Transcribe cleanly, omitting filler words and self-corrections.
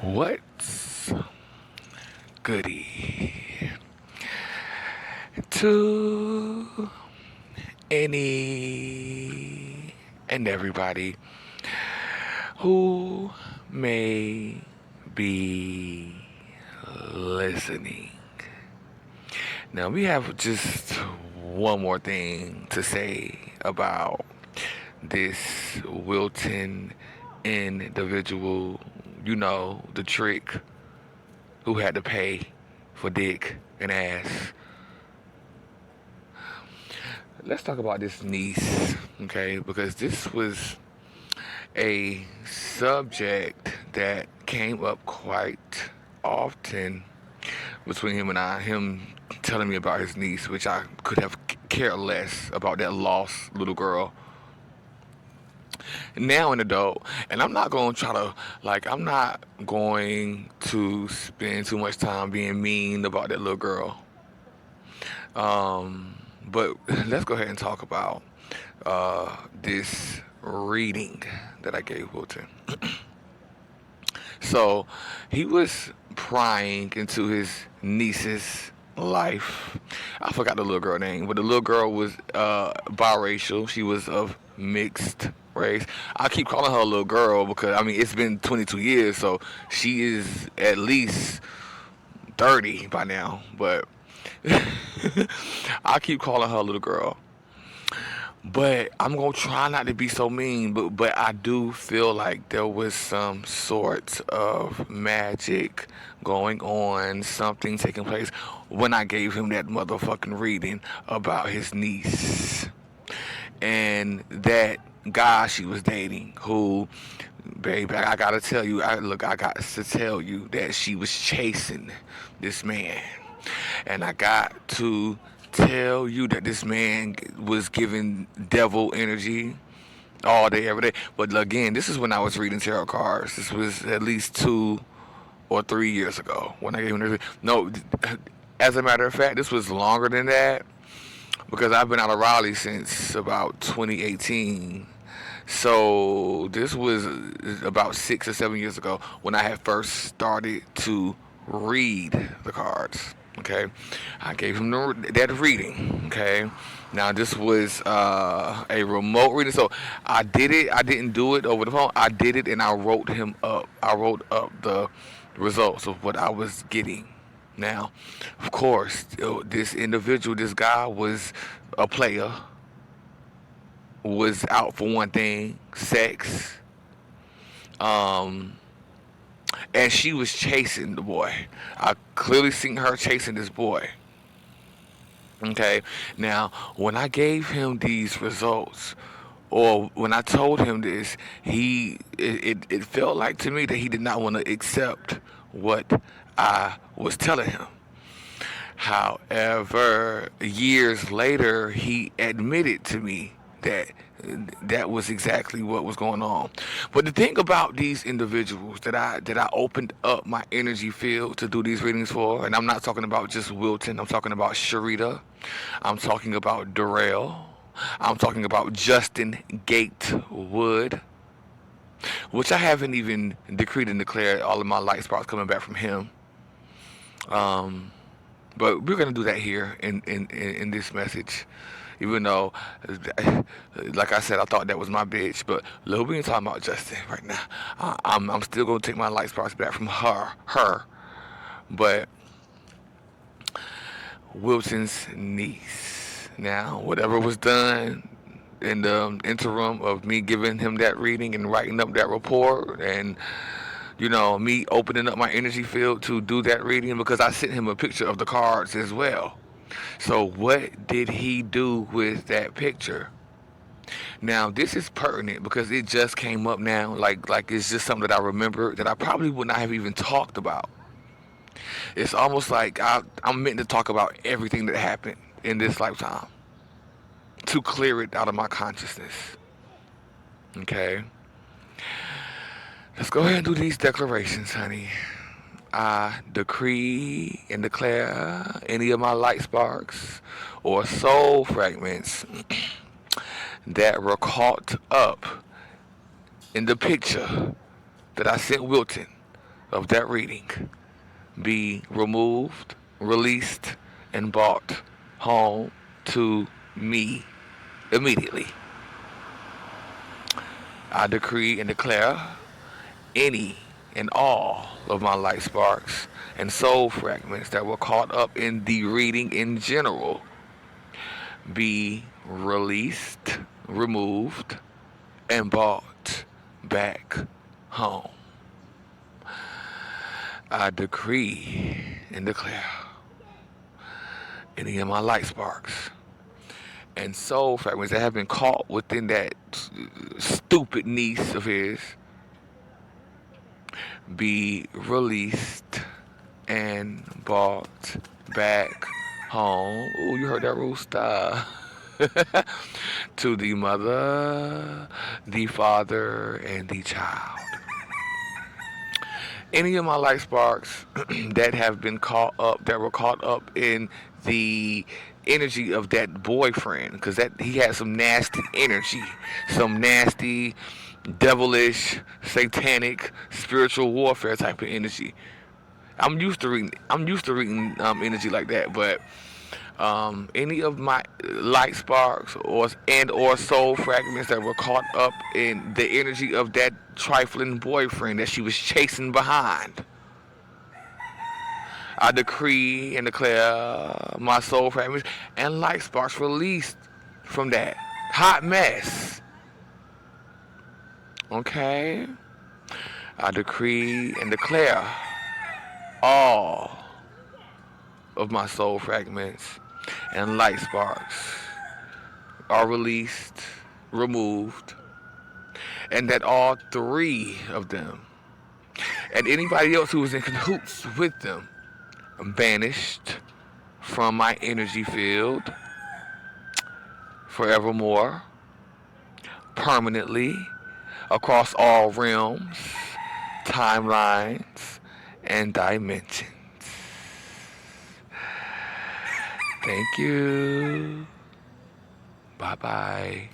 What's goody to any and everybody who may be listening? Now, we have just one more thing to say about this Wilton individual. You know, the trick who had to pay for dick and ass. Let's talk about this niece, okay? Because this was a subject that came up quite often between him and I. Him telling me about his niece, which I could have cared less about that lost little girl. Now an adult, and I'm not going to try to, I'm not going to spend too much time being mean about that little girl. But let's go ahead and talk about this reading that I gave Wilton. So he was prying into his niece's life. I forgot the little girl name, but the little girl was biracial. She was of mixed race. I keep calling her a little girl because I mean it's been 22 years, so she is at least 30 by now. But I keep calling her a little girl. But I'm gonna try not to be so mean, but I do feel like there was some sort of magic going on, something taking place when I gave him that motherfucking reading about his niece and that guy she was dating who, baby, I gotta tell you, I got to tell you that she was chasing this man. And I got to tell you that this man was giving devil energy all day, every day. But again, this is when I was reading tarot cards. This was at least 2 or 3 years ago when I gave him this. No, as a matter of fact, this was longer than that because I've been out of Raleigh since about 2018. So this was about 6 or 7 years ago when I had first started to read the cards. Okay, I gave him that reading. Okay, now this was a remote reading, so I did it. I didn't do it over the phone. I did it, and I wrote him up. I wrote up the results of what I was getting. Now, of course, this individual, this guy was a player, was out for one thing, sex. Um, and she was chasing the boy. I clearly seen her chasing this boy. Okay, now when I gave him these results, or when I told him this, it felt like to me that he did not want to accept what I was telling him. However, years later, he admitted to me that that was exactly what was going on. But the thing about these individuals that I opened up my energy field to do these readings for, and I'm not talking about just Wilton, I'm talking about Sharita, I'm talking about Darrell, I'm talking about Justin Gatewood, which I haven't even decreed and declared all of my light sparks coming back from him. Um, but we're gonna do that here in this message. Even though, like I said, I thought that was my bitch. But look, we ain't talking about Justin right now. I'm still gonna take my light sparks back from her. But Wilton's niece. Now, whatever was done in the interim of me giving him that reading and writing up that report and me opening up my energy field to do that reading because I sent him a picture of the cards as well. So what did he do with that picture? Now this is pertinent because it just came up now, like it's just something that I remember that I probably would not have even talked about. It's almost like I'm meant to talk about everything that happened in this lifetime to clear it out of my consciousness. Okay, let's go ahead and do these declarations, honey. I decree and declare any of my light sparks or soul fragments that were caught up in the picture that I sent Wilton of that reading be removed, released, and brought home to me immediately. I decree and declare any and all of my light sparks and soul fragments that were caught up in the reading in general be released, removed, and brought back home. I decree and declare any of my light sparks and soul fragments that have been caught within that stupid niece of his be released and brought back home. Ooh, you heard that rooster. To the mother, the father, and the child. Any of my light sparks that have been caught up, that were caught up in the energy of that boyfriend, because that he had some nasty energy, some nasty, devilish, satanic, spiritual warfare type of energy. I'm used to reading energy like that, but any of my light sparks or soul fragments that were caught up in the energy of that trifling boyfriend that she was chasing behind. I decree and declare my soul fragments and light sparks released from that hot mess. Okay? I decree and declare all of my soul fragments and light sparks are released, removed, and that all three of them and anybody else who was in cahoots with them banished from my energy field forevermore, permanently, across all realms, timelines, and dimensions. Thank you. Bye bye.